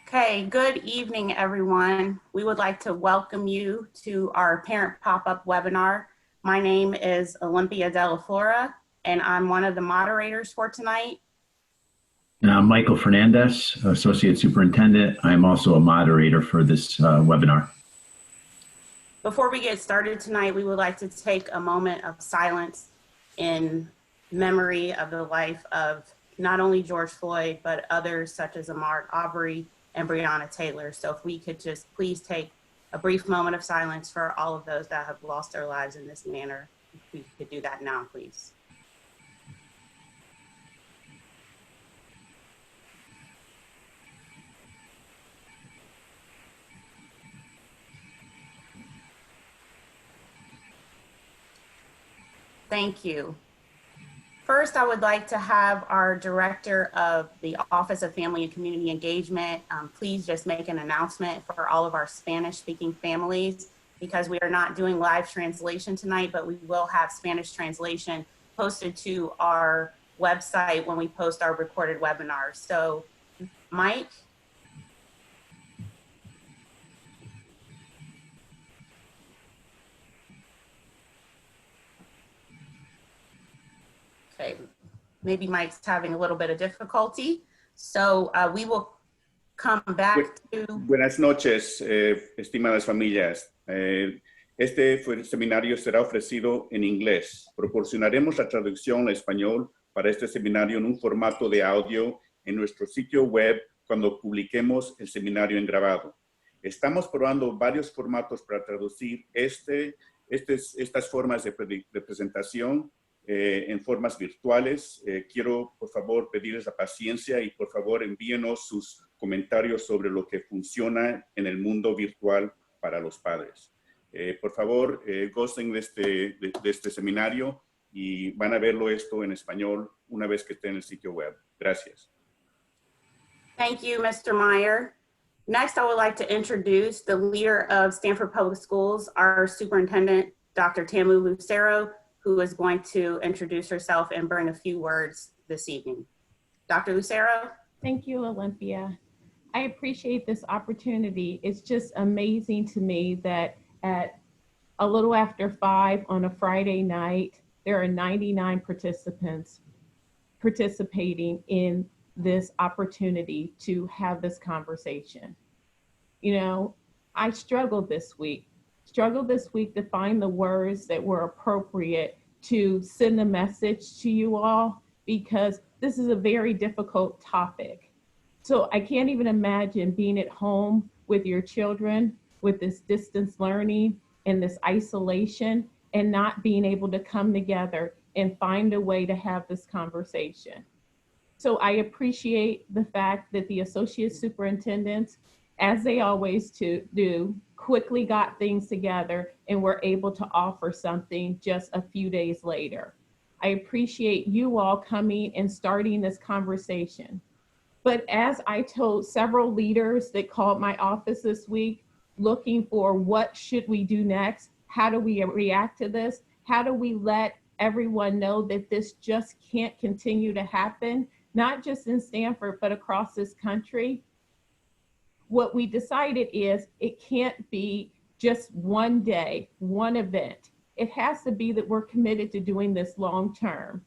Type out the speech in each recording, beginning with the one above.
Okay, good evening, everyone. We would like to welcome you to our parent pop-up webinar. My name is Olympia De La Flora, and I'm one of the moderators for tonight. And I'm Michael Fernandez, Associate Superintendent. I'm also a moderator for this webinar. Before we get started tonight, we would like to take a moment of silence in memory of the life of not only George Floyd, but others such as Ahmaud Arbery and Breonna Taylor. So if we could just please take a brief moment of silence for all of those that have lost their lives in this manner. If we could do that now, please. Thank you. First, I would like to have our Director of the Office of Family and Community Engagement please just make an announcement for all of our Spanish-speaking families, because we are not doing live translation tonight, but we will have Spanish translation posted to our website when we post our recorded webinars. So, Mike? Okay, maybe Mike's having a little bit of difficulty. So we will come back to... Buenas noches, estimadas familias. Este seminario será ofrecido en inglés. Proporcionaremos la traducción a español para este seminario en un formato de audio en nuestro sitio web cuando publiquemos el seminario en grabado. Estamos probando varios formatos para traducir estas formas de presentación en formas virtuales. Quiero, por favor, pedirles la paciencia y, por favor, envíenos sus comentarios sobre lo que funciona en el mundo virtual para los padres. Por favor, gocen de este seminario y van a verlo esto en español una vez que esté en el sitio web. Gracias. Thank you, Mr. Meyer. Next, I would like to introduce the leader of Stanford Public Schools, our superintendent, Dr. Tamu Lucero, who is going to introduce herself and bring a few words this evening. Dr. Lucero? Thank you, Olympia. I appreciate this opportunity. It's just amazing to me that at a little after 5 on a Friday night, there are 99 participants participating in this opportunity to have this conversation. You know, I struggled this week to find the words that were appropriate to send a message to you all, because this is a very difficult topic. So I can't even imagine being at home with your children with this distance learning and this isolation and not being able to come together and find a way to have this conversation. So I appreciate the fact that the associate superintendents, as they always do, quickly got things together and were able to offer something just a few days later. I appreciate you all coming and starting this conversation. But as I told several leaders that called my office this week, looking for what should we do next, how do we react to this, how do we let everyone know that this just can't continue to happen, not just in Stanford, but across this country. What we decided is it can't be just one day, one event. It has to be that we're committed to doing this long term.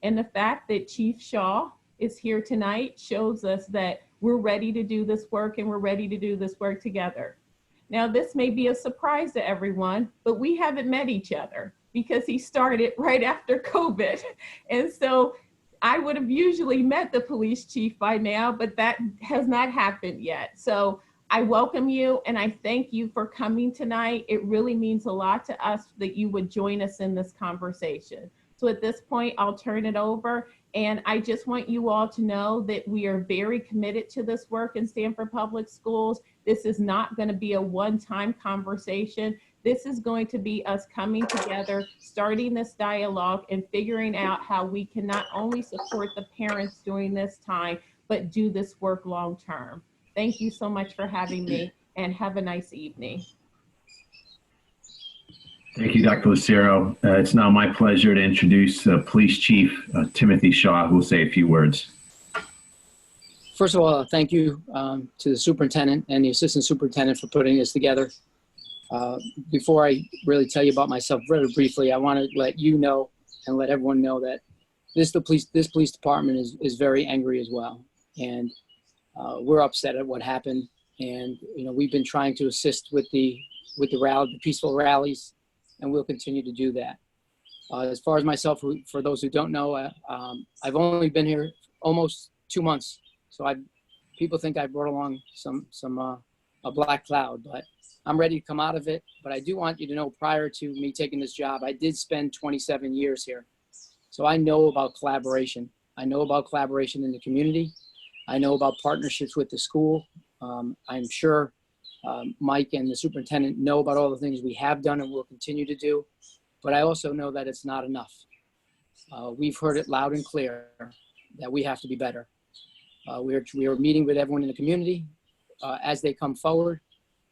And the fact that Chief Shaw is here tonight shows us that we're ready to do this work and we're ready to do this work together. Now, this may be a surprise to everyone, but we haven't met each other because he started right after COVID. And so I would have usually met the police chief by now, but that has not happened yet. So I welcome you and I thank you for coming tonight. It really means a lot to us that you would join us in this conversation. So at this point, I'll turn it over. And I just want you all to know that we are very committed to this work in Stanford Public Schools. This is not going to be a one-time conversation. This is going to be us coming together, starting this dialogue and figuring out how we can not only support the parents during this time, but do this work long-term. Thank you so much for having me and have a nice evening. Thank you, Dr. Lucero. It's now my pleasure to introduce Police Chief Timothy Shaw, who will say a few words. First of all, thank you to the superintendent and the assistant superintendent for putting this together. Before I really tell you about myself very briefly, I want to let you know and let everyone know that this police department is very angry as well. And we're upset at what happened. And, you know, we've been trying to assist with the peaceful rallies, and we'll continue to do that. As far as myself, for those who don't know, I've only been here almost 2 months. So people think I brought along a black cloud, but I'm ready to come out of it. But I do want you to know, prior to me taking this job, I did spend 27 years here. So I know about collaboration. I know about collaboration in the community. I know about partnerships with the school. I'm sure Mike and the superintendent know about all the things we have done and will continue to do. But I also know that it's not enough. We've heard it loud and clear that we have to be better. We are meeting with everyone in the community as they come forward.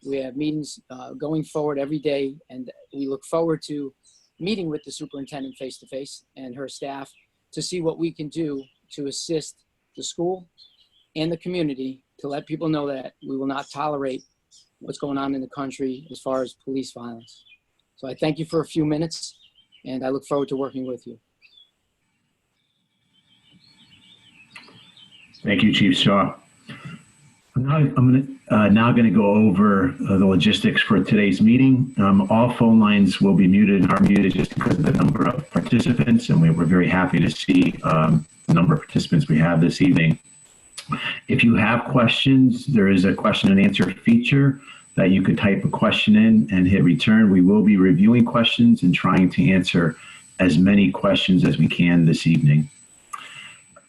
We have meetings going forward every day, and we look forward to meeting with the superintendent face-to-face and her staff to see what we can do to assist the school and the community to let people know that we will not tolerate what's going on in the country as far as police violence. So I thank you for a few minutes, and I look forward to working with you. Thank you, Chief Shaw. I'm now going to go over the logistics for today's meeting. All phone lines will be muted and are muted just because of the number of participants, and we're very happy to see the number of participants we have this evening. If you have questions, there is a question and answer feature that you could type a question in and hit return. We will be reviewing questions and trying to answer as many questions as we can this evening.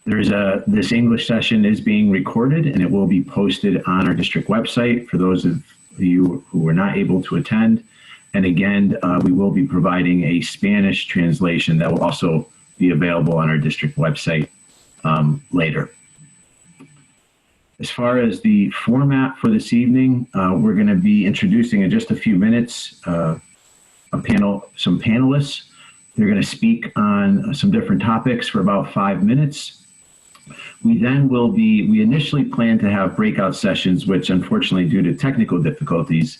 This English session is being recorded, and it will be posted on our district website for those of you who were not able to attend. And again, we will be providing a Spanish translation that will also be available on our district website later. As far as the format for this evening, we're going to be introducing in just a few minutes some panelists. They're going to speak on some different topics for about 5 minutes. We initially planned to have breakout sessions, which unfortunately, due to technical difficulties,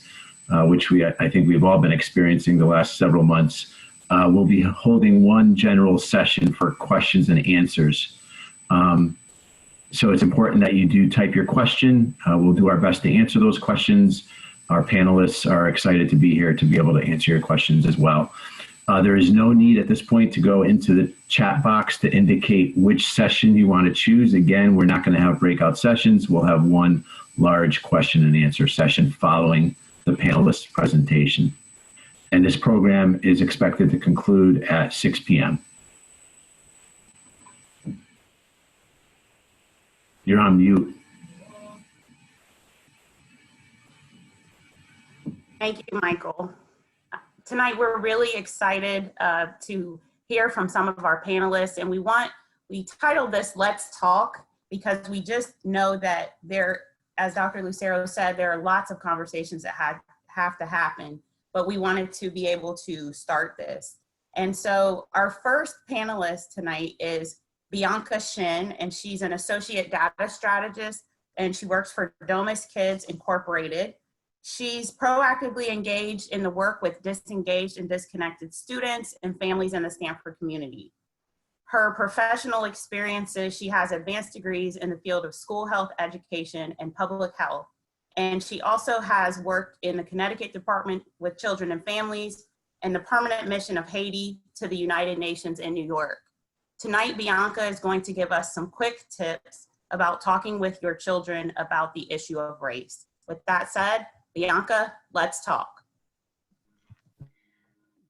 which I think we've all been experiencing the last several months, we'll be holding one general session for questions and answers. So it's important that you do type your question. We'll do our best to answer those questions. Our panelists are excited to be here to be able to answer your questions as well. There is no need at this point to go into the chat box to indicate which session you want to choose. Again, we're not going to have breakout sessions. We'll have one large question and answer session following the panelist presentation. And this program is expected to conclude at 6 p.m. You're on mute. Thank you, Michael. Tonight, we're really excited to hear from some of our panelists, and we titled this Let's Talk because we just know that there, as Dr. Lucero said, there are lots of conversations that have to happen, but we wanted to be able to start this. And so our first panelist tonight is Bianca Shin, and she's an associate data strategist, and she works for Domus Kids Incorporated. She's proactively engaged in the work with disengaged and disconnected students and families in the Stanford community. Her professional experiences, she has advanced degrees in the field of school health education and public health. And she also has worked in the Connecticut Department with Children and Families and the Permanent Mission of Haiti to the United Nations in New York. Tonight, Bianca is going to give us some quick tips about talking with your children about the issue of race. With that said, Bianca, let's talk.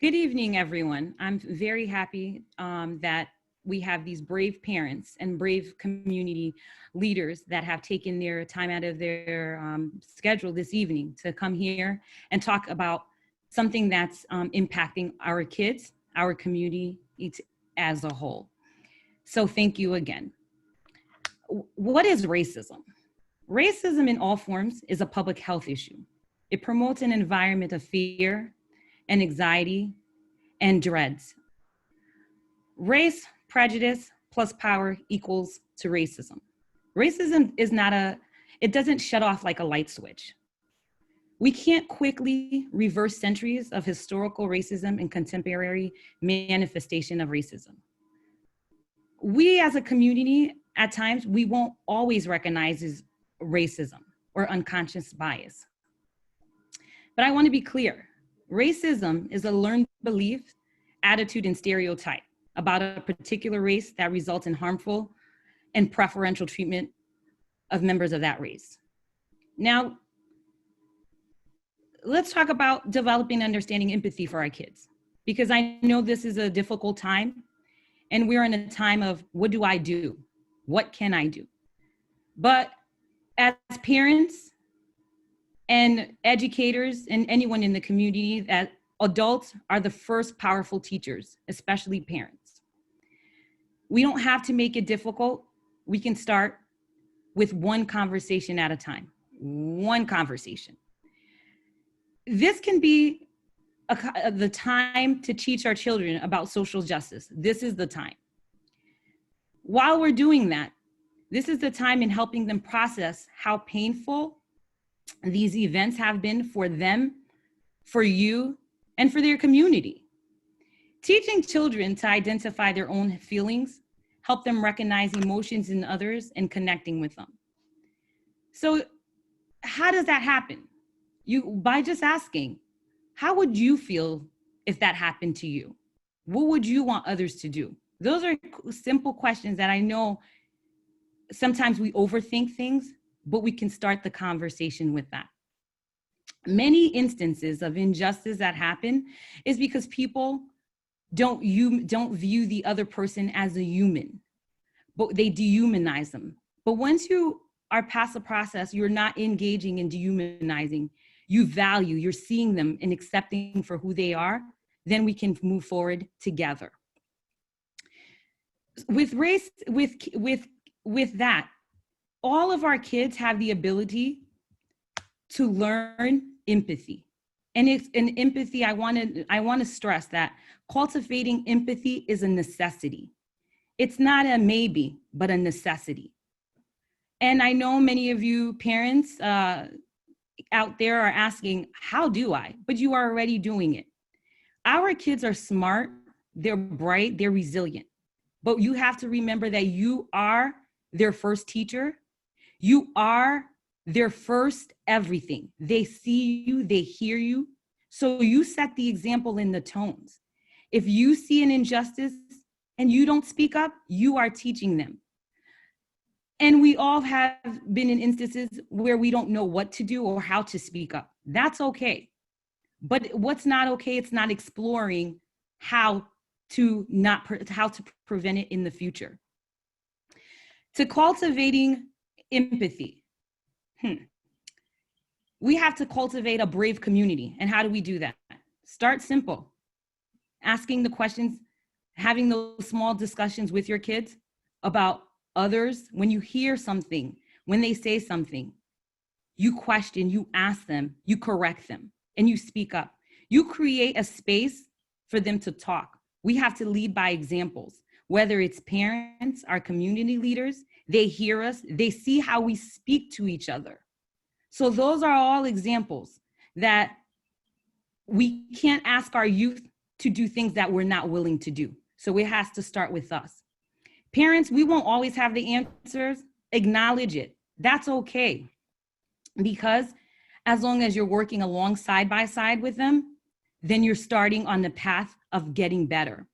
Good evening, everyone. I'm very happy that we have these brave parents and brave community leaders that have taken their time out of their schedule this evening to come here and talk about something that's impacting our kids, our community as a whole. So thank you again. What is racism? Racism in all forms is a public health issue. It promotes an environment of fear and anxiety and dreads. Race, prejudice, plus power equals to racism. Racism is not it doesn't shut off like a light switch. We can't quickly reverse centuries of historical racism and contemporary manifestation of racism. We as a community, at times, we won't always recognize racism or unconscious bias. But I want to be clear, racism is a learned belief, attitude, and stereotype about a particular race that results in harmful and preferential treatment of members of that race. Now, let's talk about developing understanding empathy for our kids, because I know this is a difficult time and we're in a time of what do I do? What can I do? But as parents and educators and anyone in the community, that adults are the first powerful teachers, especially parents. We don't have to make it difficult. We can start with one conversation at a time, one conversation. This can be the time to teach our children about social justice. This is the time. While we're doing that, this is the time in helping them process how painful these events have been for them, for you, and for their community. Teaching children to identify their own feelings, help them recognize emotions in others, and connecting with them. So how does that happen? By just asking, how would you feel if that happened to you? What would you want others to do? Those are simple questions that I know sometimes we overthink things, but we can start the conversation with that. Many instances of injustice that happen is because people don't view the other person as a human, but they dehumanize them. But once you are past the process, you're not engaging in dehumanizing. You're seeing them and accepting for who they are, then we can move forward together. With race, with that, all of our kids have the ability to learn empathy. And it's an empathy, I want to stress that cultivating empathy is a necessity. It's not a maybe, but a necessity. And I know many of you parents out there are asking, how do I? But you are already doing it. Our kids are smart, they're bright, they're resilient. But you have to remember that you are their first teacher. You are their first everything. They see you, they hear you. So you set the example in the tones. If you see an injustice and you don't speak up, you are teaching them. And we all have been in instances where we don't know what to do or how to speak up. That's okay. But what's not okay, it's not exploring how to prevent it in the future. To cultivating empathy, we have to cultivate a brave community. And how do we do that? Start simple. Asking the questions, having those small discussions with your kids about others. When you hear something, when they say something, you question, you ask them, you correct them, and you speak up. You create a space for them to talk. We have to lead by examples, whether it's parents, our community leaders, they hear us, they see how we speak to each other. So those are all examples that we can't ask our youth to do things that we're not willing to do. So it has to start with us. Parents, we won't always have the answers. Acknowledge it. That's okay. Because as long as you're working along side by side with them, then you're starting on the path of getting better,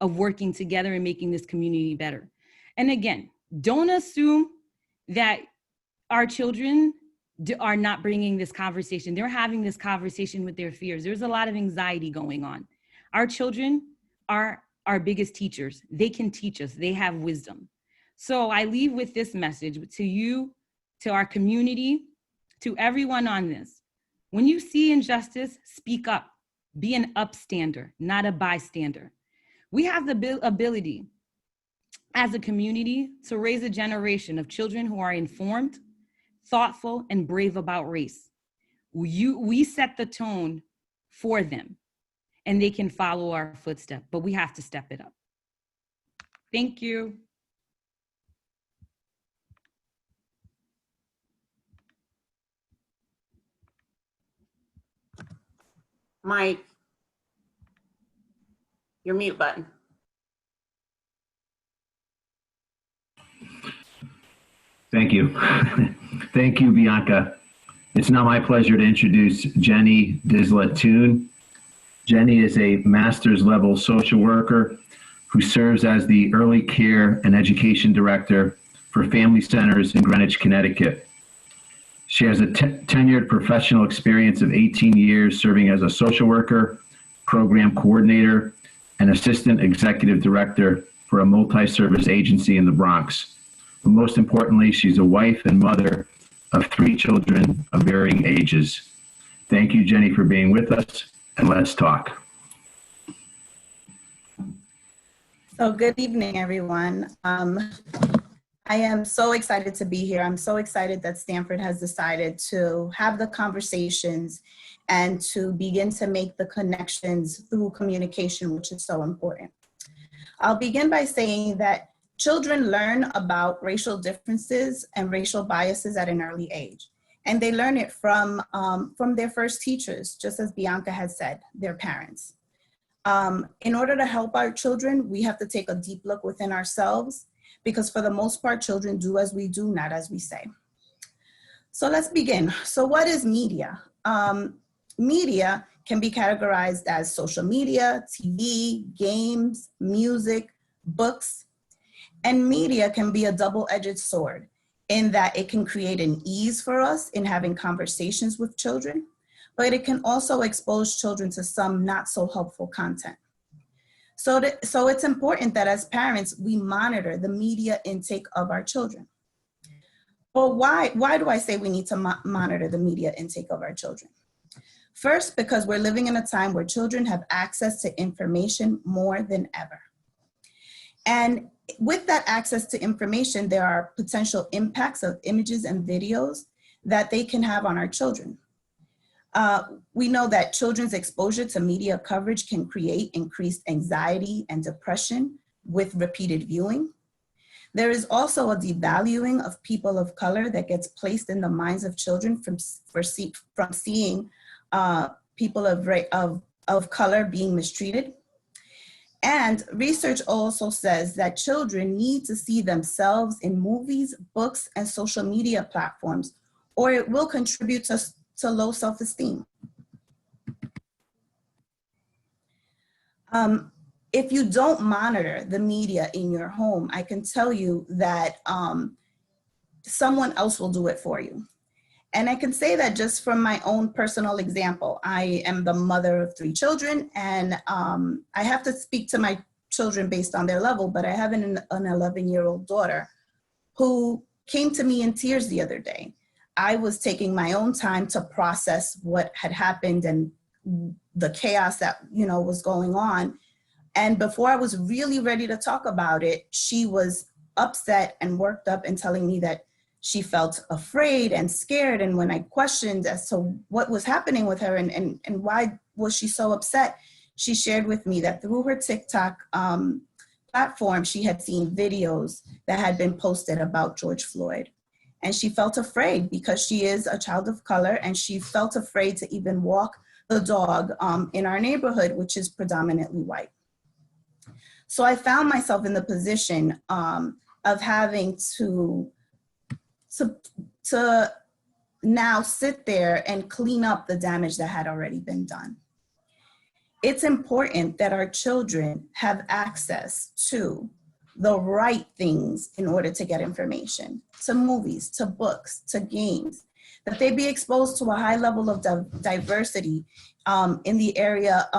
of working together and making this community better. And again, don't assume that our children are not bringing this conversation. They're having this conversation with their fears. There's a lot of anxiety going on. Our children are our biggest teachers. They can teach us. They have wisdom. So I leave with this message to you, to our community, to everyone on this. When you see injustice, speak up. Be an upstander, not a bystander. We have the ability as a community to raise a generation of children who are informed, thoughtful, and brave about race. We set the tone for them, and they can follow our footsteps, but we have to step it up. Thank you. Mike, your mute button. Thank you. Thank you, Bianca. It's now my pleasure to introduce Jenny Disla-Toon. Jenny is a master's level social worker who serves as the Early Care and Education Director for Family Centers in Greenwich, Connecticut. She has a tenured professional experience of 18 years serving as a social worker, program coordinator, and assistant executive director for a multi-service agency in the Bronx. But most importantly, she's a wife and mother of 3 children of varying ages. Thank you, Jenny, for being with us, and let's talk. So good evening, everyone. I am so excited to be here. I'm so excited that Stanford has decided to have the conversations and to begin to make the connections through communication, which is so important. I'll begin by saying that children learn about racial differences and racial biases at an early age. And they learn it from their first teachers, just as Bianca has said, their parents. In order to help our children, we have to take a deep look within ourselves, because for the most part, children do as we do, not as we say. So let's begin. So what is media? Media can be categorized as social media, TV, games, music, books, and media can be a double-edged sword in that it can create an ease for us in having conversations with children, but it can also expose children to some not so helpful content. So it's important that as parents, we monitor the media intake of our children. Well, why do I say we need to monitor the media intake of our children? First, because we're living in a time where children have access to information more than ever. And with that access to information, there are potential impacts of images and videos that they can have on our children. We know that children's exposure to media coverage can create increased anxiety and depression with repeated viewing. There is also a devaluing of people of color that gets placed in the minds of children from seeing people of color being mistreated. And research also says that children need to see themselves in movies, books, and social media platforms, or it will contribute to low self-esteem. If you don't monitor the media in your home, I can tell you that someone else will do it for you. And I can say that just from my own personal example. I am the mother of 3 children, and I have to speak to my children based on their level, but I have an 11-year-old daughter who came to me in tears the other day. I was taking my own time to process what had happened and the chaos that, was going on. And before I was really ready to talk about it, she was upset and worked up and telling me that she felt afraid and scared. And when I questioned as to what was happening with her and why was she so upset, she shared with me that through her TikTok platform, she had seen videos that had been posted about George Floyd. And she felt afraid because she is a child of color, and she felt afraid to even walk the dog in our neighborhood, which is predominantly white. So I found myself in the position of having to now sit there and clean up the damage that had already been done. It's important that our children have access to the right things in order to get information, to movies, to books, to games, that they be exposed to a high level of diversity in the area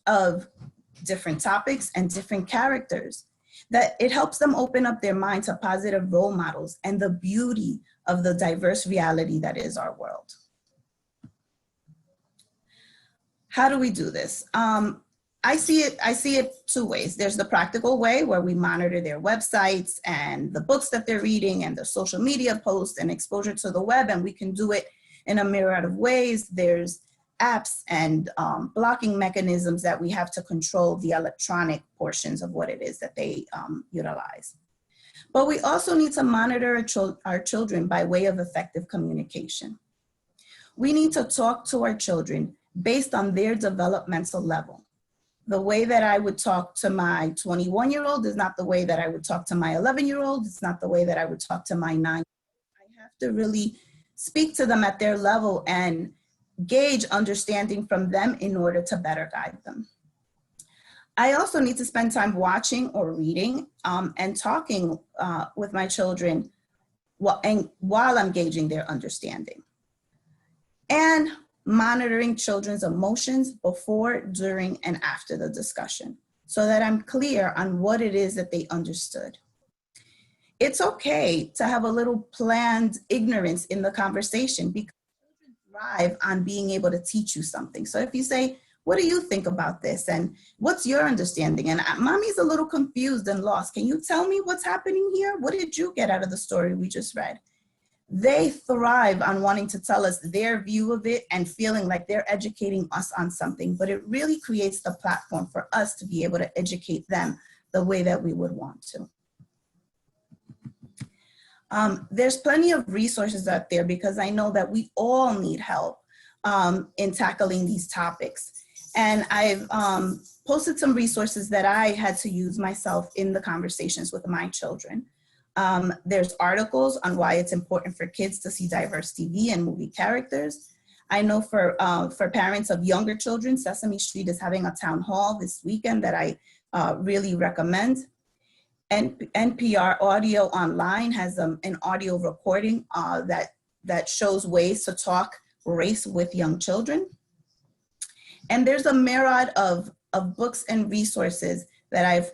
of different topics and different characters, that it helps them open up their mind to positive role models and the beauty of the diverse reality that is our world. How do we do this? I see it 2 ways. There's the practical way where we monitor their websites and the books that they're reading and the social media posts and exposure to the web, and we can do it in a myriad of ways. There's apps and blocking mechanisms that we have to control the electronic portions of what it is that they utilize. But we also need to monitor our children by way of effective communication. We need to talk to our children based on their developmental level. The way that I would talk to my 21-year-old is not the way that I would talk to my 11-year-old. It's not the way that I would talk to my 9-year-old. I have to really speak to them at their level and gauge understanding from them in order to better guide them. I also need to spend time watching or reading and talking with my children while I'm gauging their understanding. And monitoring children's emotions before, during, and after the discussion so that I'm clear on what it is that they understood. It's okay to have a little planned ignorance in the conversation because children thrive on being able to teach you something. So if you say, what do you think about this? And what's your understanding? And mommy's a little confused and lost. Can you tell me what's happening here? What did you get out of the story we just read? They thrive on wanting to tell us their view of it and feeling like they're educating us on something, but it really creates the platform for us to be able to educate them the way that we would want to. There's plenty of resources out there because I know that we all need help in tackling these topics. And I've posted some resources that I had to use myself in the conversations with my children. There's articles on why it's important for kids to see diverse TV and movie characters. I know for parents of younger children, Sesame Street is having a town hall this weekend that I really recommend. And NPR Audio Online has an audio recording that shows ways to talk race with young children. And there's a myriad of books and resources that I've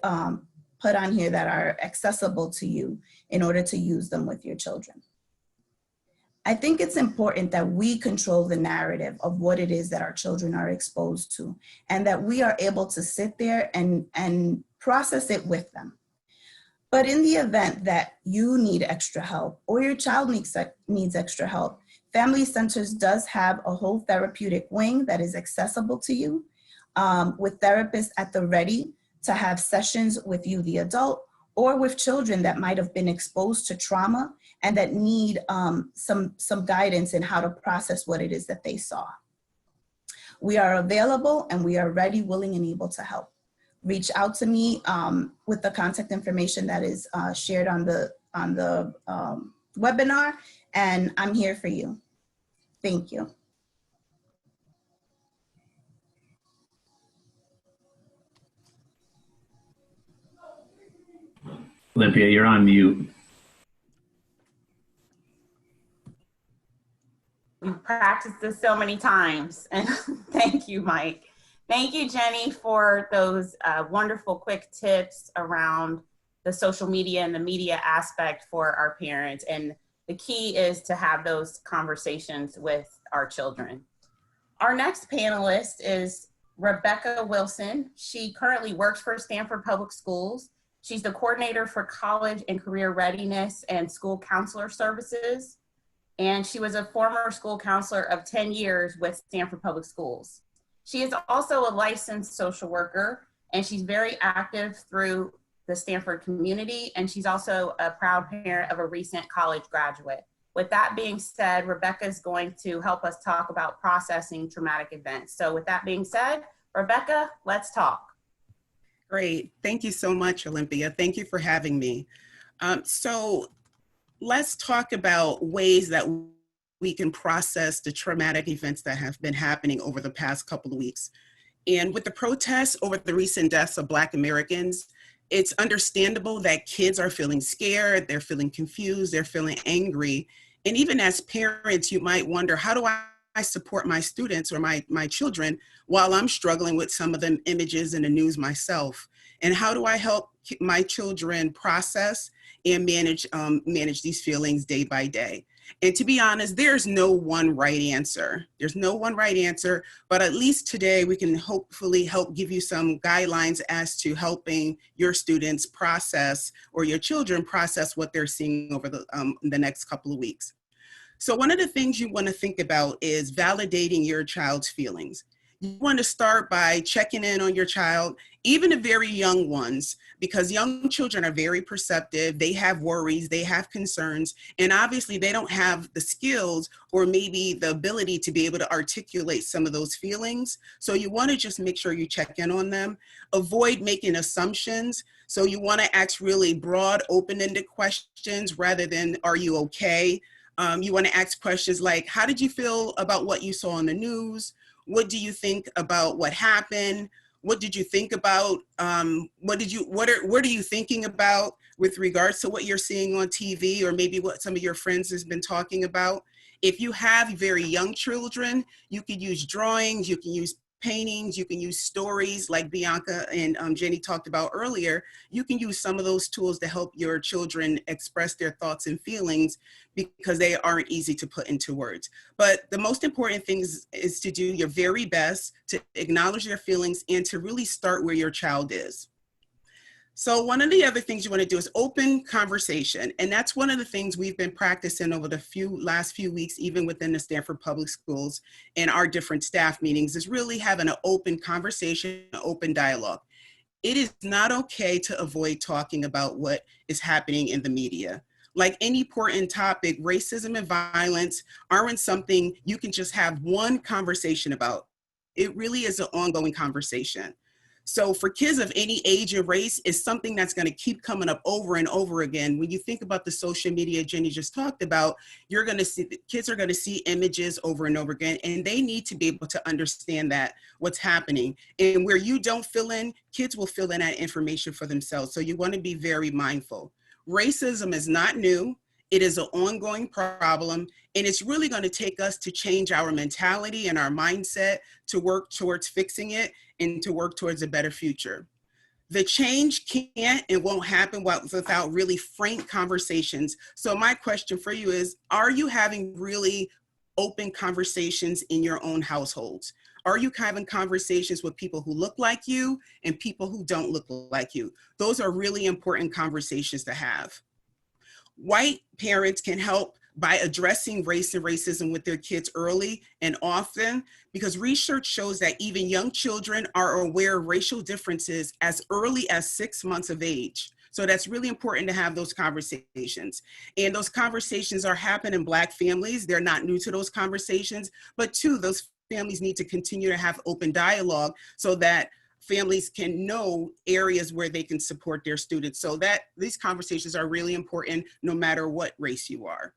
put on here that are accessible to you in order to use them with your children. I think it's important that we control the narrative of what it is that our children are exposed to and that we are able to sit there and process it with them. But in the event that you need extra help or your child needs extra help, Family Centers does have a whole therapeutic wing that is accessible to you with therapists at the ready to have sessions with you, the adult, or with children that might have been exposed to trauma and that need some guidance in how to process what it is that they saw. We are available and we are ready, willing, and able to help. Reach out to me with the contact information that is shared on the webinar, and I'm here for you. Thank you. Olympia, you're on mute. We've practiced this so many times, and thank you, Mike. Thank you, Jenny, for those wonderful quick tips around the social media and the media aspect for our parents. And the key is to have those conversations with our children. Our next panelist is Rebecca Wilson. She currently works for Stanford Public Schools. She's the coordinator for college and career readiness and school counselor services. And she was a former school counselor of 10 years with Stanford Public Schools. She is also a licensed social worker, and she's very active through the Stanford community, and she's also a proud parent of a recent college graduate. With that being said, Rebecca is going to help us talk about processing traumatic events. So with that being said, Rebecca, let's talk. Great. Thank you so much, Olympia. Thank you for having me. So let's talk about ways that we can process the traumatic events that have been happening over the past couple of weeks. And with the protests over the recent deaths of Black Americans, it's understandable that kids are feeling scared, they're feeling confused, they're feeling angry. And even as parents, you might wonder, how do I support my students or my children while I'm struggling with some of the images in the news myself? And how do I help my children process and manage these feelings day by day? And to be honest, there's no one right answer. There's no one right answer, but at least today we can hopefully help give you some guidelines as to helping your students process or your children process what they're seeing over the next couple of weeks. So one of the things you want to think about is validating your child's feelings. You want to start by checking in on your child, even the very young ones, because young children are very perceptive. They have worries, they have concerns, and obviously they don't have the skills or maybe the ability to be able to articulate some of those feelings. So you want to just make sure you check in on them. Avoid making assumptions. So you want to ask really broad, open-ended questions rather than, are you okay? You want to ask questions like, how did you feel about what you saw on the news? What do you think about what happened? What did you think about, what are you thinking about with regards to what you're seeing on TV, or maybe what some of your friends has been talking about? If you have very young children, you could use drawings, you can use paintings, you can use stories like Bianca and Jenny talked about earlier. You can use some of those tools to help your children express their thoughts and feelings because they aren't easy to put into words. But the most important thing is to do your very best to acknowledge their feelings and to really start where your child is. So one of the other things you want to do is open conversation. And that's one of the things we've been practicing over the last few weeks, even within the Stanford Public Schools and our different staff meetings, is really having an open conversation, an open dialogue. It is not okay to avoid talking about what is happening in the media. Like any important topic, racism and violence aren't something you can just have one conversation about. It really is an ongoing conversation. So for kids of any age or race, it's something that's going to keep coming up over and over again. When you think about the social media Jenny just talked about, you're going to see, kids are going to see images over and over again, and they need to be able to understand that what's happening. And where you don't fill in, kids will fill in that information for themselves. So you want to be very mindful. Racism is not new. It is an ongoing problem, and it's really going to take us to change our mentality and our mindset to work towards fixing it and to work towards a better future. The change can't and won't happen without really frank conversations. So my question for you is, are you having really open conversations in your own households? Are you having conversations with people who look like you and people who don't look like you? Those are really important conversations to have. White parents can help by addressing race and racism with their kids early and often, because research shows that even young children are aware of racial differences as early as 6 months of age. So that's really important to have those conversations. And those conversations are happening in Black families. They're not new to those conversations, but two, those families need to continue to have open dialogue so that families can know areas where they can support their students. So that these conversations are really important no matter what race you are.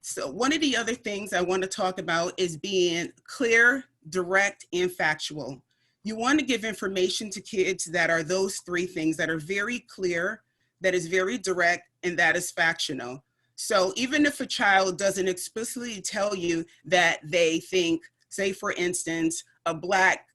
So one of the other things I want to talk about is being clear, direct, and factual. You want to give information to kids that are those three things, that are very clear, that is very direct, and that is factual. So even if a child doesn't explicitly tell you that they think, say for instance, a black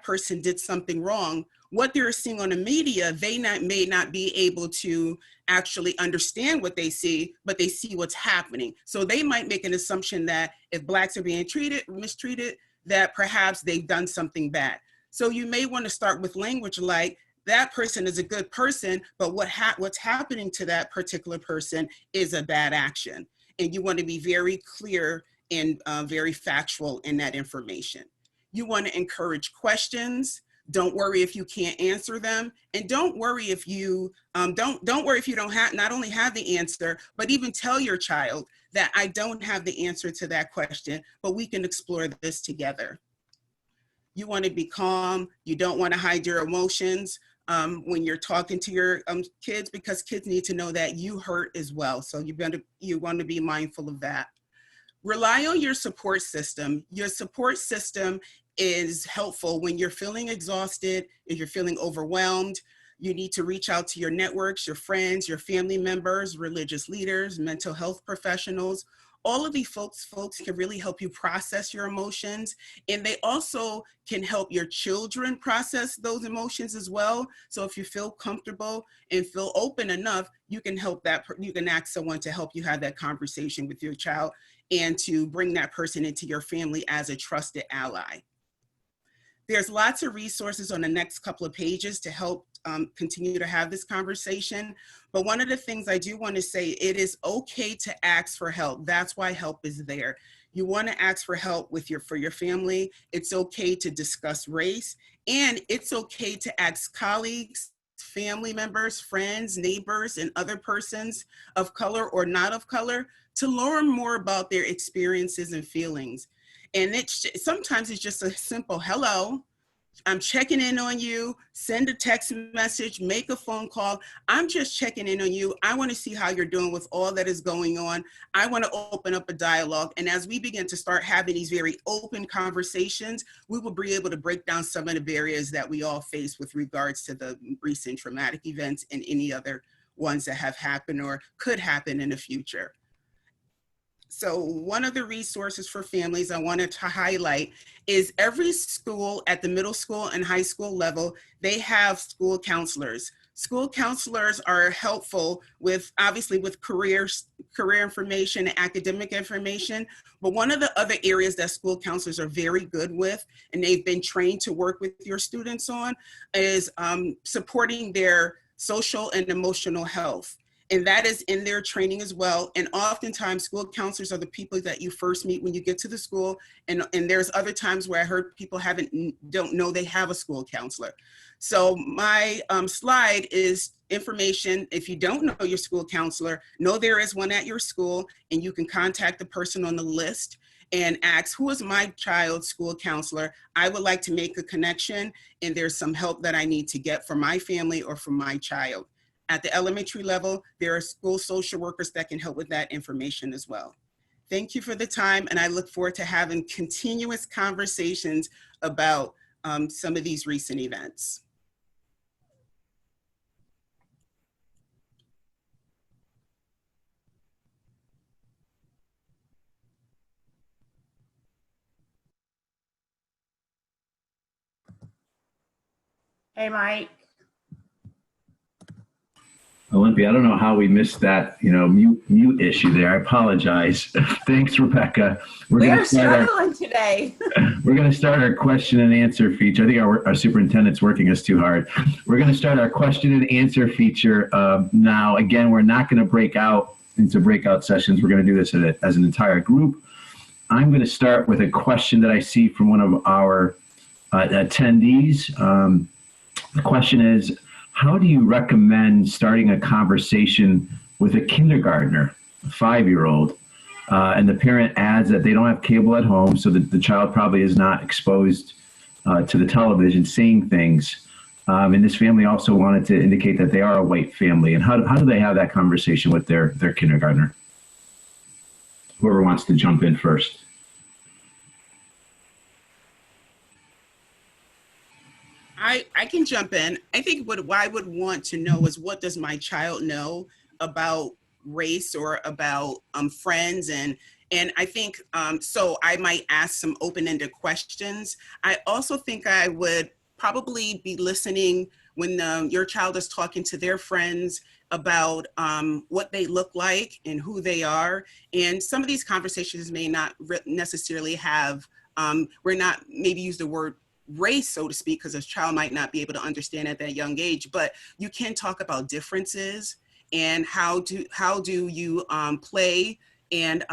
person did something wrong, what they're seeing on the media, they may not be able to actually understand what they see, but they see what's happening. So they might make an assumption that if Blacks are being mistreated, that perhaps they've done something bad. So you may want to start with language like, that person is a good person, but what's happening to that particular person is a bad action. And you want to be very clear and very factual in that information. You want to encourage questions. Don't worry if you can't answer them, and don't worry if you not only have the answer, but even tell your child that I don't have the answer to that question, but we can explore this together. You want to be calm. You don't want to hide your emotions when you're talking to your kids, because kids need to know that you hurt as well. So you want to be mindful of that. Rely on your support system. Your support system is helpful when you're feeling exhausted, if you're feeling overwhelmed. You need to reach out to your networks, your friends, your family members, religious leaders, mental health professionals. All of these folks can really help you process your emotions, and they also can help your children process those emotions as well. So if you feel comfortable and feel open enough, you can ask someone to help you have that conversation with your child and to bring that person into your family as a trusted ally. There's lots of resources on the next couple of pages to help continue to have this conversation. But one of the things I do want to say, it is okay to ask for help. That's why help is there. You want to ask for help for your family. It's okay to discuss race, and it's okay to ask colleagues, family members, friends, neighbors, and other persons of color or not of color to learn more about their experiences and feelings. And sometimes it's just a simple hello. I'm checking in on you, send a text message, make a phone call. I'm just checking in on you. I want to see how you're doing with all that is going on. I want to open up a dialogue. And as we begin to start having these very open conversations, we will be able to break down some of the barriers that we all face with regards to the recent traumatic events and any other ones that have happened or could happen in the future. So one of the resources for families I wanted to highlight is every school at the middle school and high school level, they have school counselors. School counselors are helpful with, obviously, with career information and academic information. But one of the other areas that school counselors are very good with, and they've been trained to work with your students on, is supporting their social and emotional health. And that is in their training as well. And oftentimes school counselors are the people that you first meet when you get to the school. And there's other times where I heard people don't know they have a school counselor. So my slide is information. If you don't know your school counselor, know there is one at your school, and you can contact the person on the list and ask, who is my child's school counselor? I would like to make a connection, and there's some help that I need to get for my family or for my child. At the elementary level, there are school social workers that can help with that information as well. Thank you for the time, and I look forward to having continuous conversations about some of these recent events. Hey, Mike. Olympia, I don't know how we missed that, mute issue there. I apologize. Thanks, Rebecca. We're struggling today. We're going to start our question and answer feature. I think our superintendent's working us too hard. We're going to start our question and answer feature now. Again, we're not going to break out into breakout sessions. We're going to do this as an entire group. I'm going to start with a question that I see from one of our attendees. The question is, how do you recommend starting a conversation with a kindergartner, a 5-year-old, and the parent adds that they don't have cable at home, so that the child probably is not exposed to the television, seeing things. And this family also wanted to indicate that they are a white family. And how do they have that conversation with their kindergartner? Whoever wants to jump in first. I can jump in. I think what I would want to know is, what does my child know about race or about friends? And I think, so I might ask some open-ended questions. I also think I would probably be listening when your child is talking to their friends about what they look like and who they are. And some of these conversations may not necessarily have, we're not, maybe use the word race, so to speak, because a child might not be able to understand at that young age, but you can talk about differences and how do you play and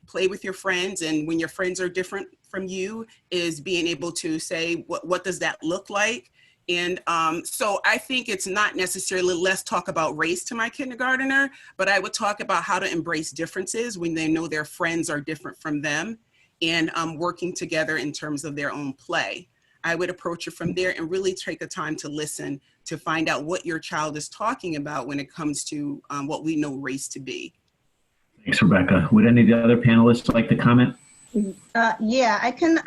play with your friends. And when your friends are different from you, is being able to say, what does that look like? And so I think it's not necessarily let's talk about race to my kindergartner, but I would talk about how to embrace differences when they know their friends are different from them, and working together in terms of their own play. I would approach it from there and really take the time to listen to find out what your child is talking about when it comes to what we know race to be. Thanks, Rebecca. Would any of the other panelists like to comment? Yeah, I can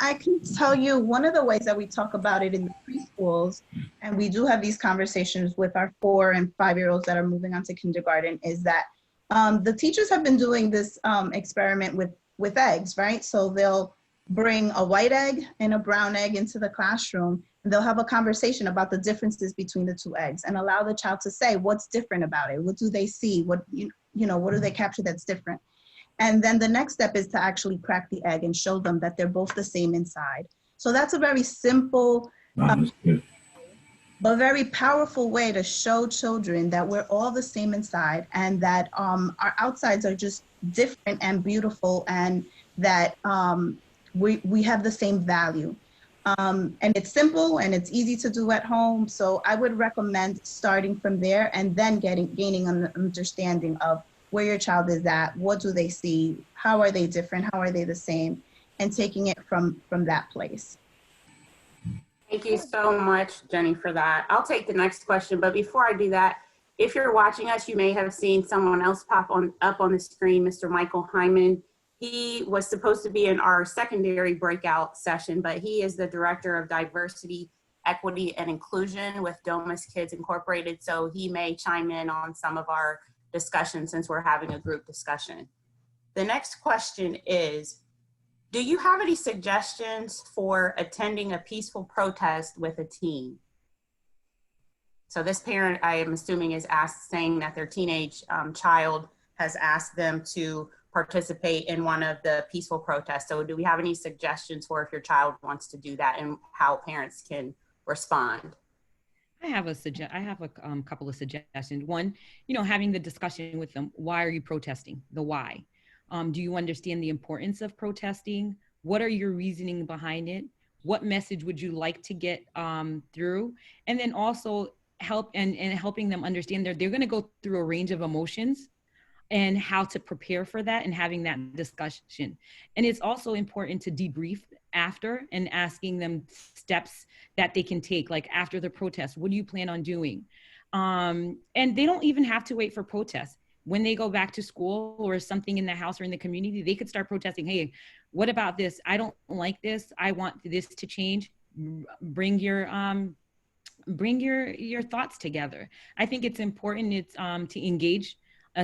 tell you one of the ways that we talk about it in the preschools, and we do have these conversations with our 4 and 5-year-olds that are moving on to kindergarten, is that the teachers have been doing this experiment with eggs, right? So they'll bring a white egg and a brown egg into the classroom, and they'll have a conversation about the differences between the 2 eggs, and allow the child to say what's different about it. What do they see? What what do they capture that's different? And then the next step is to actually crack the egg and show them that they're both the same inside. So that's a very simple, but very powerful way to show children that we're all the same inside, and that our outsides are just different and beautiful, and that we have the same value. And it's simple and it's easy to do at home. So I would recommend starting from there and then gaining an understanding of where your child is at, what do they see, how are they different, how are they the same, and taking it from that place. Thank you so much, Jenny, for that. I'll take the next question, but before I do that, if you're watching us, you may have seen someone else pop up on the screen, Mr. Michael Hyman. He was supposed to be in our secondary breakout session, but he is the Director of Diversity, Equity, and Inclusion with Domus Kids Incorporated, so he may chime in on some of our discussion since we're having a group discussion. The next question is, do you have any suggestions for attending a peaceful protest with a teen? So this parent, I am assuming, is saying that their teenage child has asked them to participate in one of the peaceful protests. So do we have any suggestions for if your child wants to do that and how parents can respond? I have a couple of suggestions. One, having the discussion with them. Why are you protesting? The why. Do you understand the importance of protesting? What are your reasoning behind it? What message would you like to get through? And then also helping them understand they're going to go through a range of emotions and how to prepare for that and having that discussion. And it's also important to debrief after and asking them steps that they can take, like after the protest, what do you plan on doing? And they don't even have to wait for protests. When they go back to school or something in the house or in the community, they could start protesting. Hey, what about this? I don't like this. I want this to change. Bring your thoughts together. I think it's important to engage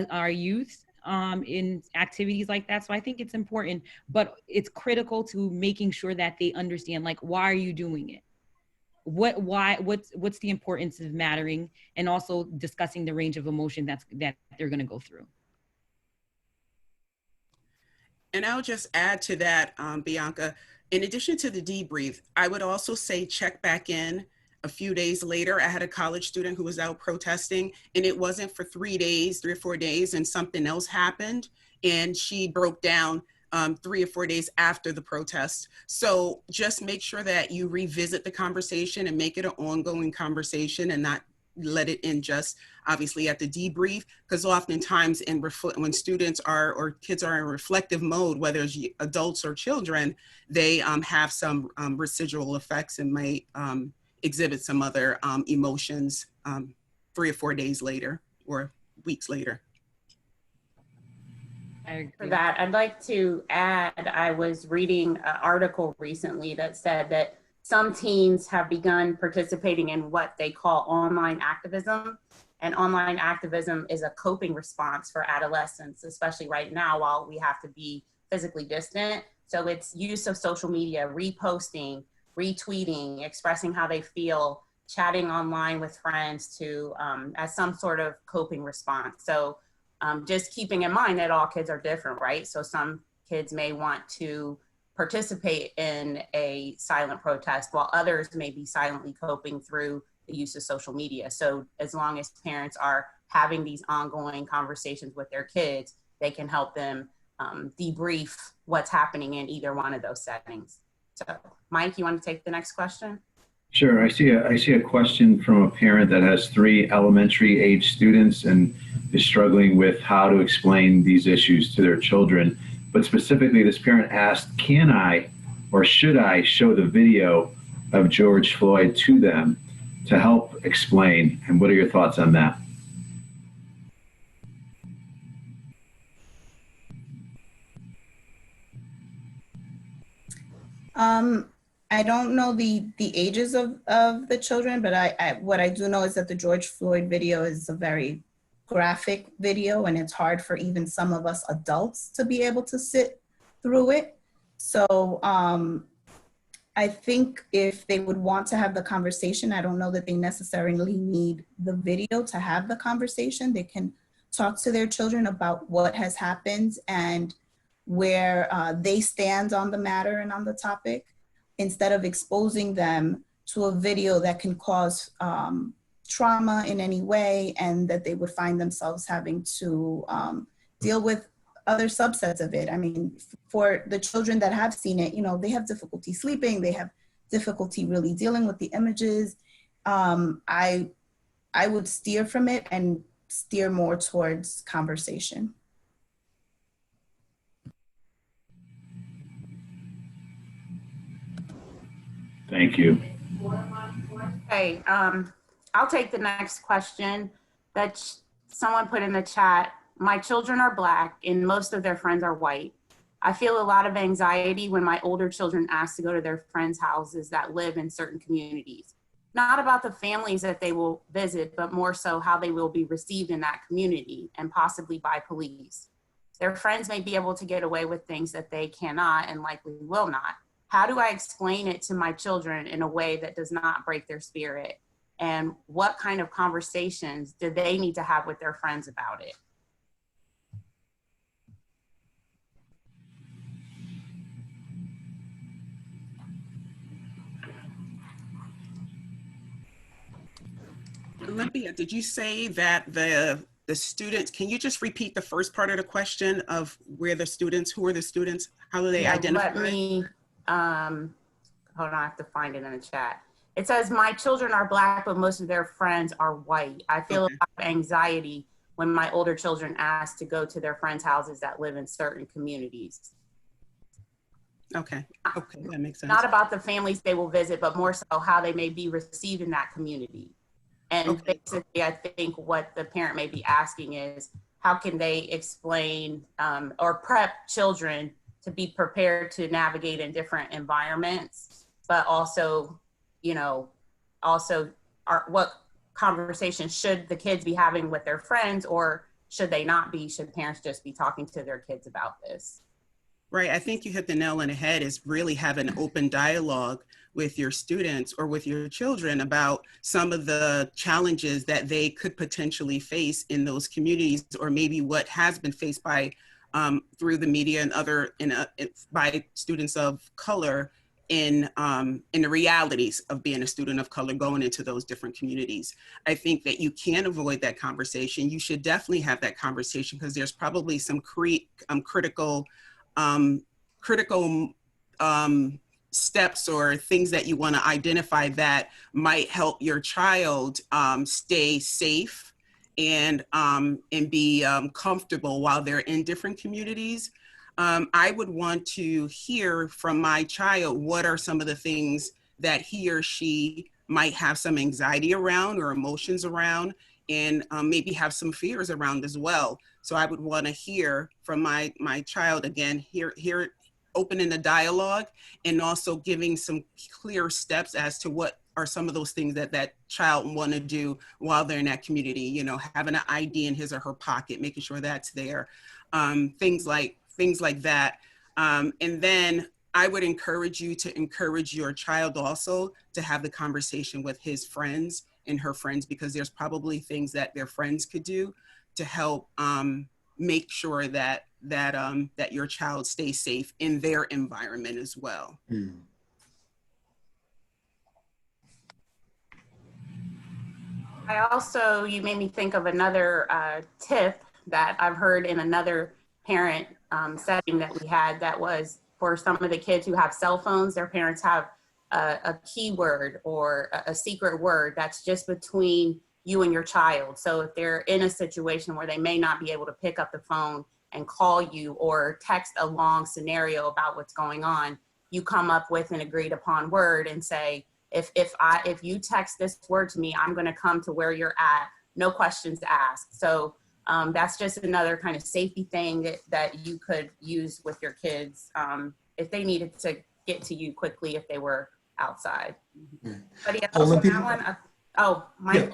our youth in activities like that. So I think it's important, but it's critical to making sure that they understand, like, why are you doing it? What's the importance of mattering, and also discussing the range of emotion that they're going to go through. And I'll just add to that, Bianca, in addition to the debrief, I would also say check back in a few days later. I had a college student who was out protesting, and it wasn't for 3 or 4 days, and something else happened, and she broke down 3 or 4 days after the protest. So just make sure that you revisit the conversation and make it an ongoing conversation and not let it end just obviously at the debrief, because oftentimes when students or kids are in reflective mode, whether it's adults or children, they have some residual effects and might exhibit some other emotions 3 or 4 days later or weeks later. For that, I'd like to add, I was reading an article recently that said that some teens have begun participating in what they call online activism. And online activism is a coping response for adolescents, especially right now while we have to be physically distant. So it's use of social media, reposting, retweeting, expressing how they feel, chatting online with friends to as some sort of coping response. So just keeping in mind that all kids are different, right? So some kids may want to participate in a silent protest while others may be silently coping through the use of social media. So as long as parents are having these ongoing conversations with their kids, they can help them debrief what's happening in either one of those settings. So Mike, you want to take the next question? Sure. I see a question from a parent that has 3 elementary age students and is struggling with how to explain these issues to their children. But specifically, this parent asked, can I or should I show the video of George Floyd to them to help explain? And what are your thoughts on that? I don't know the ages of the children, but what I do know is that the George Floyd video is a very graphic video, and it's hard for even some of us adults to be able to sit through it. So I think if they would want to have the conversation, I don't know that they necessarily need the video to have the conversation. They can talk to their children about what has happened and where they stand on the matter and on the topic, instead of exposing them to a video that can cause trauma in any way, and that they would find themselves having to deal with other subsets of it. I mean, for the children that have seen it, you know, they have difficulty sleeping, they have difficulty really dealing with the images. I would steer from it and steer more towards conversation. Thank you. Okay, I'll take the next question that someone put in the chat. My children are Black and most of their friends are white. I feel a lot of anxiety when my older children ask to go to their friends' houses that live in certain communities. Not about the families that they will visit, but more so how they will be received in that community and possibly by police. Their friends may be able to get away with things that they cannot and likely will not. How do I explain it to my children in a way that does not break their spirit? And what kind of conversations do they need to have with their friends about it? Olympia, did you say that the students, can you just repeat the first part of the question of where the students, who are the students? How do they identify? Let me, hold on, I have to find it in the chat. It says, my children are Black, but most of their friends are white. I feel a lot of anxiety when my older children ask to go to their friends' houses that live in certain communities. Okay, that makes sense. Not about the families they will visit, but more so how they may be received in that community. And basically, I think what the parent may be asking is, how can they explain or prep children to be prepared to navigate in different environments, but also, you know, what conversations should the kids be having with their friends, or should they not be? Should parents just be talking to their kids about this? Right, I think you hit the nail on the head, is really have an open dialogue with your students or with your children about some of the challenges that they could potentially face in those communities, or maybe what has been faced by through the media and by students of color in the realities of being a student of color going into those different communities. I think that you can't avoid that conversation. You should definitely have that conversation, because there's probably some critical steps or things that you want to identify that might help your child stay safe and be comfortable while they're in different communities. I would want to hear from my child, what are some of the things that he or she might have some anxiety around or emotions around, and maybe have some fears around as well. So I would want to hear from my child, again, hear opening a dialogue, and also giving some clear steps as to what are some of those things that that child want to do while they're in that community. You know, having an ID in his or her pocket, making sure that's there, things like that. And then I would encourage you to encourage your child also to have the conversation with his friends and her friends, because there's probably things that their friends could do to help make sure that your child stays safe in their environment as well. Mm. I also, you made me think of another tip that I've heard in another parent setting that we had, that was for some of the kids who have cell phones. Their parents have a keyword or a secret word that's just between you and your child. So if they're in a situation where they may not be able to pick up the phone and call you or text a long scenario about what's going on, you come up with an agreed upon word and say, if you text this word to me, I'm going to come to where you're at, no questions asked. So that's just another kind of safety thing that you could use with your kids if they needed to get to you quickly if they were outside. But yeah, that one, Mike.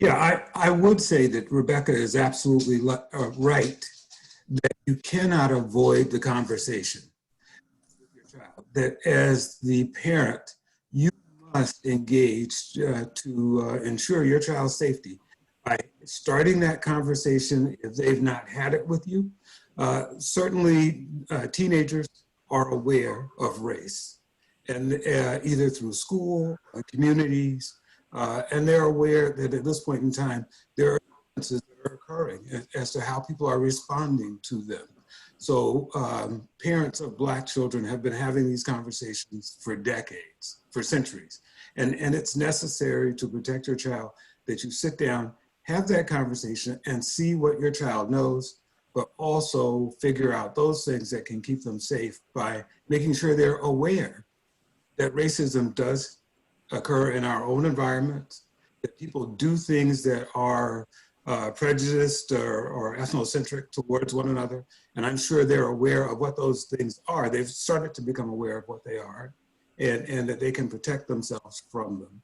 Yeah, I would say that Rebecca is absolutely right, that you cannot avoid the conversation with your child. That as the parent, you must engage to ensure your child's safety by starting that conversation if they've not had it with you. Certainly, teenagers are aware of race, and either through school, communities, and they're aware that at this point in time, there are differences that are occurring as to how people are responding to them. So parents of Black children have been having these conversations for decades, for centuries. And it's necessary to protect your child that you sit down, have that conversation and see what your child knows, but also figure out those things that can keep them safe by making sure they're aware that racism does occur in our own environment, that people do things that are prejudiced or ethnocentric towards one another. And I'm sure they're aware of what those things are. They've started to become aware of what they are and that they can protect themselves from them.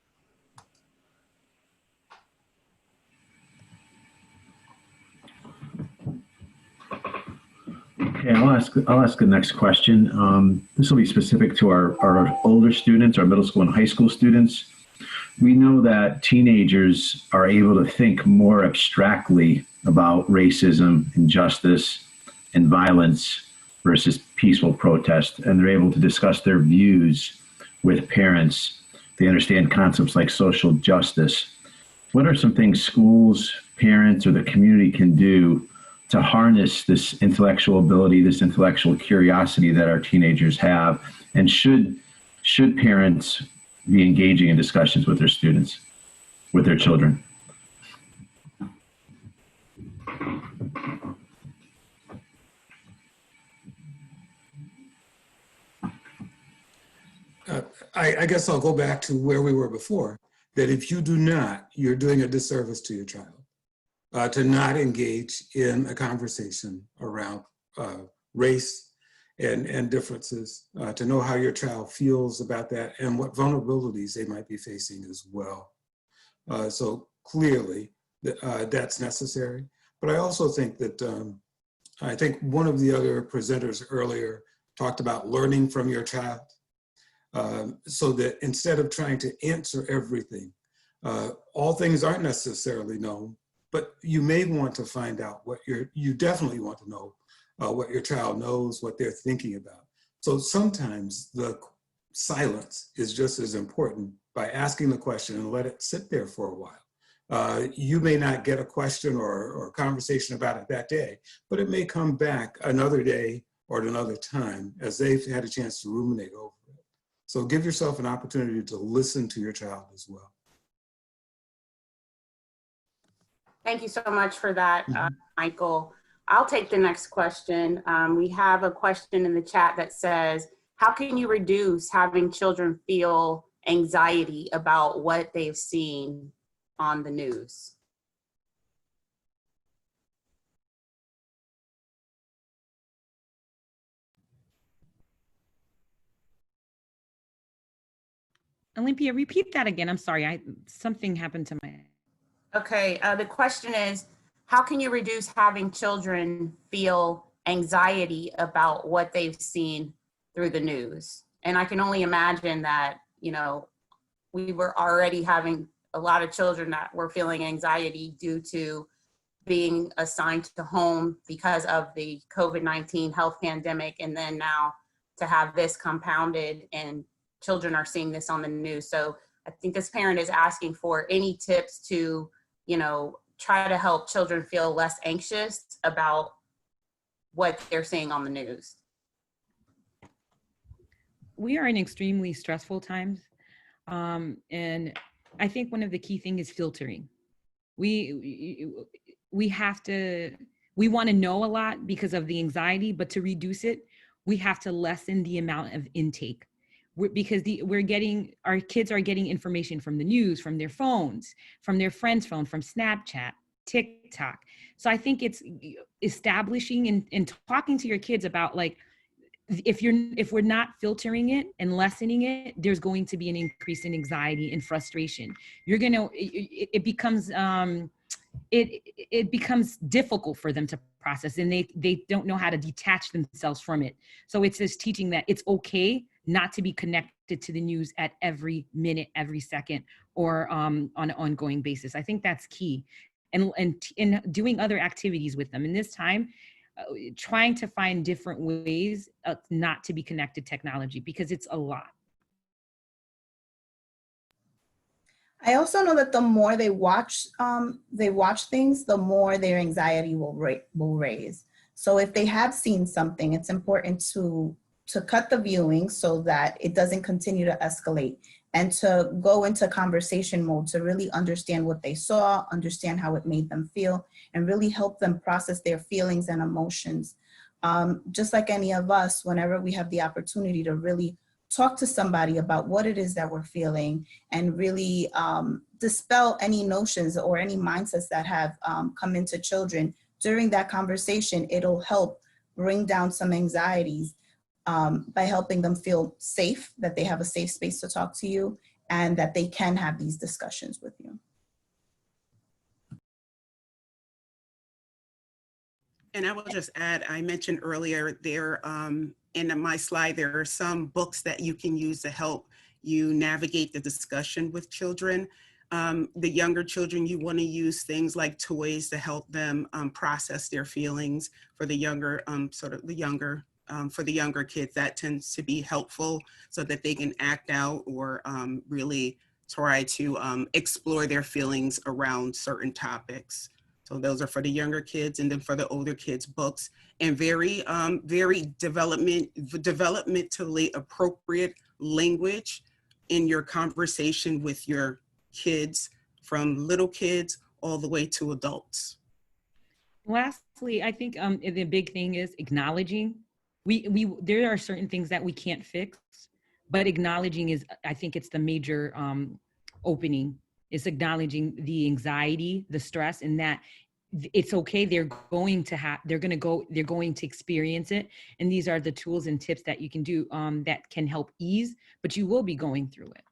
Okay, I'll ask the next question. This will be specific to our older students, our middle school and high school students. We know that teenagers are able to think more abstractly about racism, injustice, and violence versus peaceful protest, and they're able to discuss their views with parents. They understand concepts like social justice. What are some things schools, parents, or the community can do to harness this intellectual ability, this intellectual curiosity that our teenagers have? And should parents be engaging in discussions with their students, with their children? I guess I'll go back to where we were before, that if you do not, you're doing a disservice to your child, to not engage in a conversation around race and differences, to know how your child feels about that and what vulnerabilities they might be facing as well. So clearly that's necessary. But I also think that, I think one of the other presenters earlier talked about learning from your child. So that instead of trying to answer everything, all things aren't necessarily known, but you may want to find out what you definitely want to know what your child knows, what they're thinking about. So sometimes the silence is just as important by asking the question and let it sit there for a while. You may not get a question or conversation about it that day, but it may come back another day or at another time as they've had a chance to ruminate over it. So give yourself an opportunity to listen to your child as well. Thank you so much for that, Michael. I'll take the next question. We have a question in the chat that says, how can you reduce having children feel anxiety about what they've seen on the news? Olympia, repeat that again. I'm sorry, something happened to my... Okay, the question is, how can you reduce having children feel anxiety about what they've seen through the news? And I can only imagine that, you know, we were already having a lot of children that were feeling anxiety due to being assigned to home because of the COVID-19 health pandemic. And then now to have this compounded and children are seeing this on the news. So I think this parent is asking for any tips to, you know, try to help children feel less anxious about what they're seeing on the news. We are in extremely stressful times. And I think one of the key things is filtering. We want to know a lot because of the anxiety, but to reduce it, we have to lessen the amount of intake. Because our kids are getting information from the news, from their phones, from their friends' phone, from Snapchat, TikTok. So I think it's establishing and talking to your kids about, like, if we're not filtering it and lessening it, there's going to be an increase in anxiety and frustration. It becomes difficult for them to process, and they don't know how to detach themselves from it. So it's just teaching that it's okay not to be connected to the news at every minute, every second, or on an ongoing basis. I think that's key. And doing other activities with them in this time, trying to find different ways not to be connected to technology, because it's a lot. I also know that the more they watch things, the more their anxiety will raise. So if they have seen something, it's important to cut the viewing so that it doesn't continue to escalate, and to go into conversation mode to really understand what they saw, understand how it made them feel, and really help them process their feelings and emotions. Just like any of us, whenever we have the opportunity to really talk to somebody about what it is that we're feeling, and really dispel any notions or any mindsets that have come into children during that conversation, it'll help bring down some anxieties by helping them feel safe, that they have a safe space to talk to you, and that they can have these discussions with you. And I will just add, I mentioned earlier there in my slide, there are some books that you can use to help you navigate the discussion with children. The younger children, you want to use things like toys to help them process their feelings. For the younger, for the younger kids, that tends to be helpful so that they can act out or really try to explore their feelings around certain topics. So those are for the younger kids, and then for the older kids, books, and very developmentally appropriate language in your conversation with your kids, from little kids all the way to adults. Lastly, I think the big thing is acknowledging. There are certain things that we can't fix, but acknowledging is, I think it's the major opening. Is acknowledging the anxiety, the stress, and that it's okay. They're going to experience it. And these are the tools and tips that you can do that can help ease, but you will be going through it.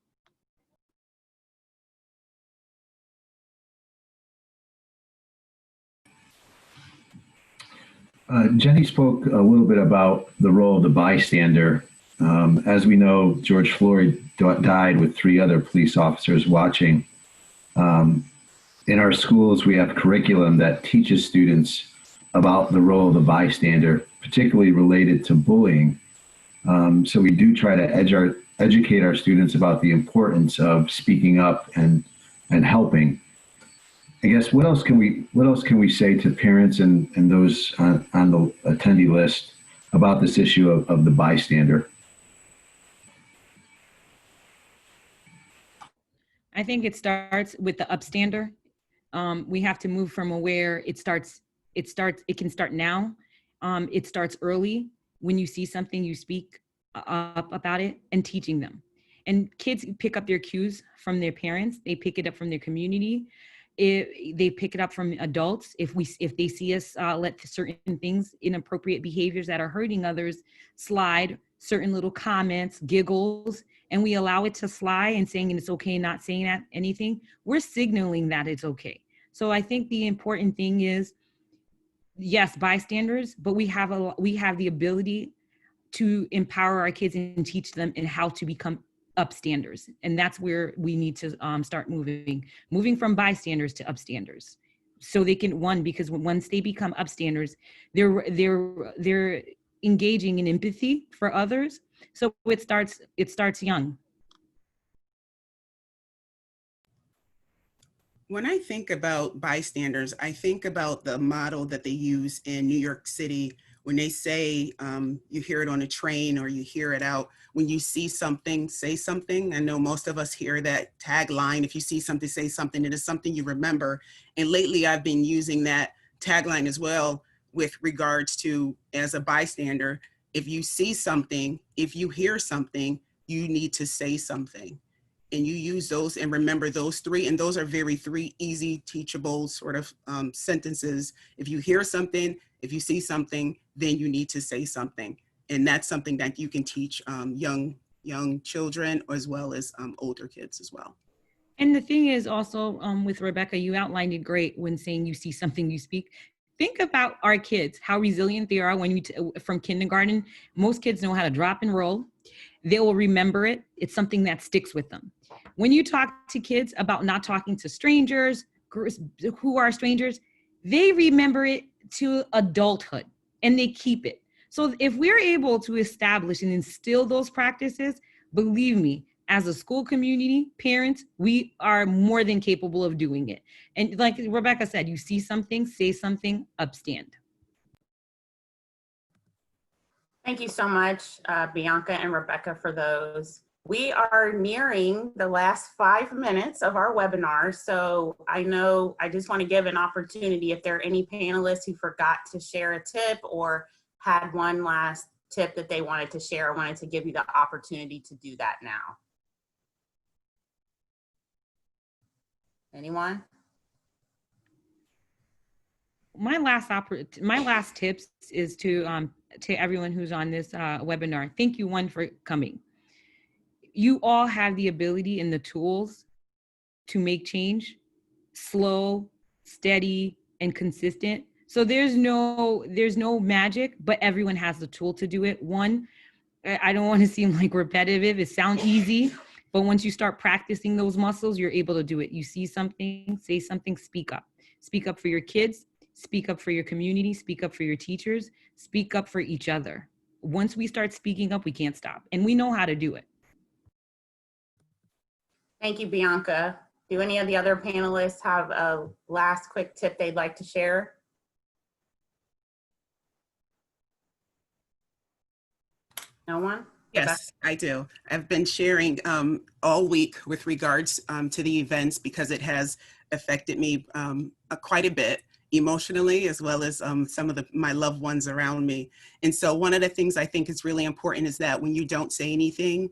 Jenny spoke a little bit about the role of the bystander. As we know, George Floyd died with 3 other police officers watching. In our schools, we have curriculum that teaches students about the role of the bystander, particularly related to bullying. So we do try to educate our students about the importance of speaking up and helping. I guess what else can we say to parents and those on the attendee list about this issue of the bystander? I think it starts with the upstander. We have to move from where it can start now. It starts early. When you see something, you speak up about it, and teaching them. And kids pick up their cues from their parents. They pick it up from their community. They pick it up from adults. If they see us let certain things, inappropriate behaviors that are hurting others slide, certain little comments, giggles, and we allow it to slide and saying it's okay, not saying that anything, we're signaling that it's okay. So I think the important thing is, yes, bystanders, but we have the ability to empower our kids and teach them in how to become upstanders. And that's where we need to start moving from bystanders to upstanders. So they can, because once they become upstanders, they're engaging in empathy for others. So it starts young. When I think about bystanders, I think about the model that they use in New York City when they say, you hear it on a train or you hear it out, when you see something, say something. I know most of us hear that tagline, if you see something, say something. It is something you remember. And lately I've been using that tagline as well with regards to, as a bystander, if you see something, if you hear something, you need to say something. And you use those and remember those 3, and those are 3 easy teachable sort of sentences. If you hear something, if you see something, then you need to say something. And that's something that you can teach young children as well as older kids as well. And the thing is also with Rebecca, you outlined it great when saying you see something, you speak. Think about our kids, how resilient they are when from kindergarten. Most kids know how to drop and roll. They will remember it. It's something that sticks with them. When you talk to kids about not talking to strangers, who are strangers, they remember it to adulthood and they keep it. So if we're able to establish and instill those practices, believe me, as a school community, parents, we are more than capable of doing it. And like Rebecca said, you see something, say something, upstand. Thank you so much, Bianca and Rebecca, for those. We are nearing the last 5 minutes of our webinar. So I just want to give an opportunity if there are any panelists who forgot to share a tip or had one last tip that they wanted to share. I wanted to give you the opportunity to do that now. Anyone? My last tips is to everyone who's on this webinar. Thank you, one, for coming. You all have the ability and the tools to make change, slow, steady, and consistent. So there's no magic, but everyone has the tool to do it. One, I don't want to seem like repetitive. It sounds easy, but once you start practicing those muscles, you're able to do it. You see something, say something, speak up. Speak up for your kids, speak up for your community, speak up for your teachers, speak up for each other. Once we start speaking up, we can't stop. And we know how to do it. Thank you, Bianca. Do any of the other panelists have a last quick tip they'd like to share? No one? Yes, I do. I've been sharing all week with regards to the events because it has affected me quite a bit emotionally, as well as some of my loved ones around me. And so one of the things I think is really important is that when you don't say anything,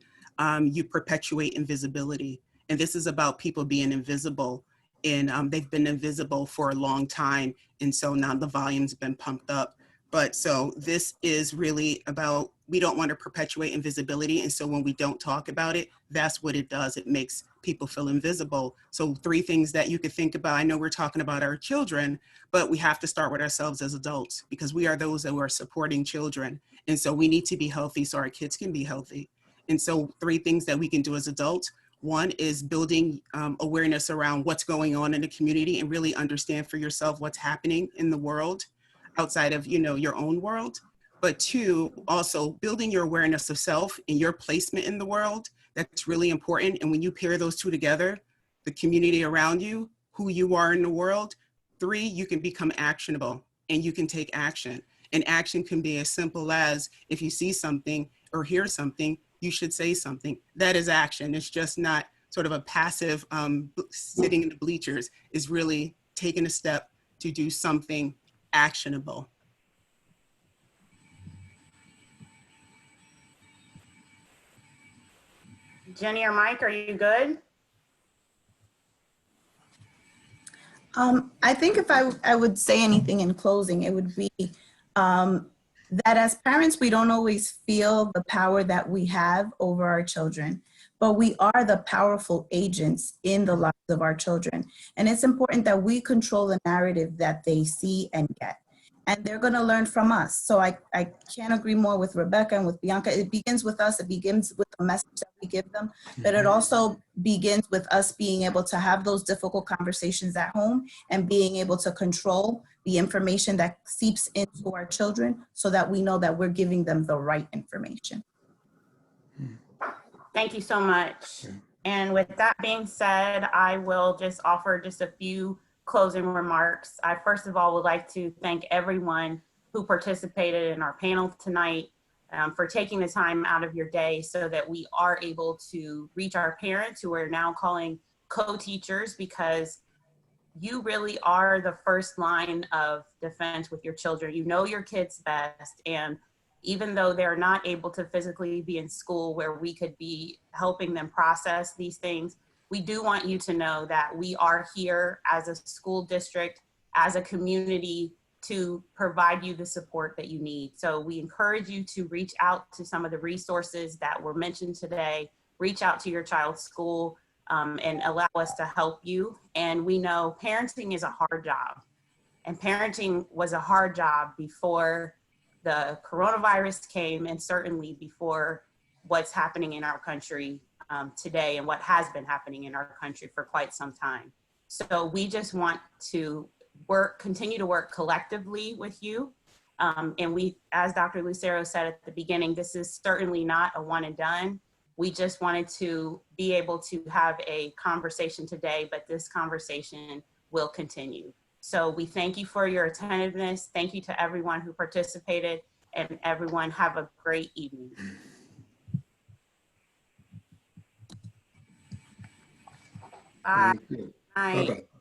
you perpetuate invisibility. And this is about people being invisible. And they've been invisible for a long time. And so now the volume's been pumped up. But so this is really about, we don't want to perpetuate invisibility. And so when we don't talk about it, that's what it does. It makes people feel invisible. So 3 things that you could think about. I know we're talking about our children, but we have to start with ourselves as adults because we are those that are supporting children. And so we need to be healthy so our kids can be healthy. And so 3 things that we can do as adults. One is building awareness around what's going on in the community and really understand for yourself what's happening in the world outside of, your own world. But 2, also building your awareness of self and your placement in the world. That's really important. And when you pair those 2 together, the community around you, who you are in the world, 3, you can become actionable and you can take action. And action can be as simple as if you see something or hear something, you should say something. That is action. It's just not sort of a passive sitting in the bleachers. It's really taking a step to do something actionable. Jenny or Mike, are you good? I think if I would say anything in closing, it would be that as parents, we don't always feel the power that we have over our children, but we are the powerful agents in the lives of our children. And it's important that we control the narrative that they see and get. And they're going to learn from us. So I can't agree more with Rebecca and with Bianca. It begins with us. It begins with the message that we give them. But it also begins with us being able to have those difficult conversations at home and being able to control the information that seeps into our children so that we know that we're giving them the right information. Thank you so much. And with that being said, I will just offer just a few closing remarks. I first of all would like to thank everyone who participated in our panel tonight for taking the time out of your day so that we are able to reach our parents who are now calling co-teachers, because you really are the first line of defense with your children. You know your kids best, and even though they're not able to physically be in school where we could be helping them process these things, we do want you to know that we are here as a school district, as a community, to provide you the support that you need. So we encourage you to reach out to some of the resources that were mentioned today, reach out to your child's school, and allow us to help you. And we know parenting is a hard job, and parenting was a hard job before the coronavirus came, and certainly before what's happening in our country today and what has been happening in our country for quite some time. So we just want to continue to work collectively with you. And we, as Dr. Lucero said at the beginning, this is certainly not a one and done. We just wanted to be able to have a conversation today, but this conversation will continue. So we thank you for your attentiveness. Thank you to everyone who participated. and everyone have a great evening. Bye. Thank you. Bye. Bye-bye.